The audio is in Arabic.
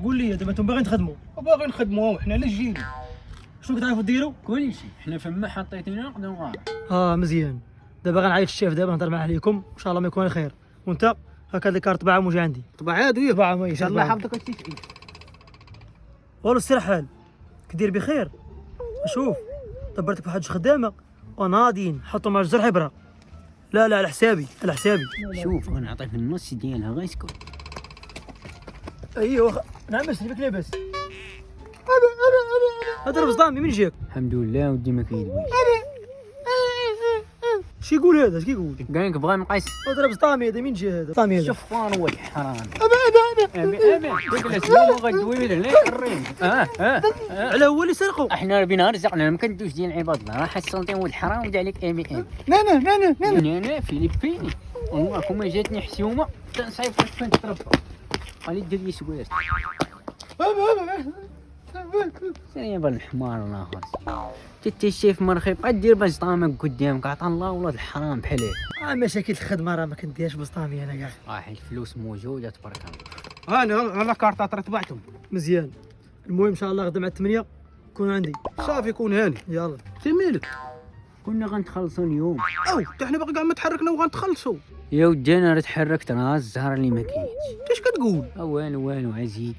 قول لي دابا انتم باغيين تخدموا باغي نخدموا وحنا علاش جينا؟ شنو كتعرفوا ديروا؟ كلشي حنا فما حطيتينا نقدروا نغار. مزيان. دابا غنعيط الشيف دابا نهضر معاه عليكم ان شاء الله ما يكون خير. وانت هكا ديك كارت طباعه موجه عندي. طبعا هادو طباعه ان شاء الله يحفظك وتعيش. والو السير حال كدير بخير. شوف دبرتك بواحد خدامه وناضيين حطوا مع الجرح حبره. لا لا على حسابي على حسابي. شوف غنعطيك النص ديالها غير اسكت. ايوا نعم بس لبك لاباس. هذا البسطامي من جاك؟ الحمد لله ودي ما كيدويش. شي يقول هذا اش كيقول؟ قال لك بغا نقيس. هذا البسطامي هذا من جا هذا؟ البسطامي هذا شفان هو الحرام. ابي تجلس اليوم غدوي لا يحرم. على هو اللي سرقوا. احنا بينا رزقنا ما كندوش ديال عباد الله راه حصلتي ولد الحرام ودي عليك ام انا فيليبيني والله كما جاتني حسيومه تنصيف فين تربى خلي دير لي سويرت سيري بان الحمار الاخر تي الشيف مرخي بقى دير باش طامك قدامك عطا الله ولاد الحرام بحال هكا. مشاكل الخدمه راه ما كنديرش بسطامي انا كاع. الفلوس موجوده تبارك الله. انا كارطات راه تبعتهم مزيان. المهم ان شاء الله غدا مع 8 كون عندي. صافي كون هاني يلا في مالك. كنا غنتخلصوا اليوم حتى حنا باقي كاع ما تحركنا وغنتخلصوا. يا ودي انا راه تحركت راه الزهر اللي ما كاينش. اش كتقول؟ والو عزيز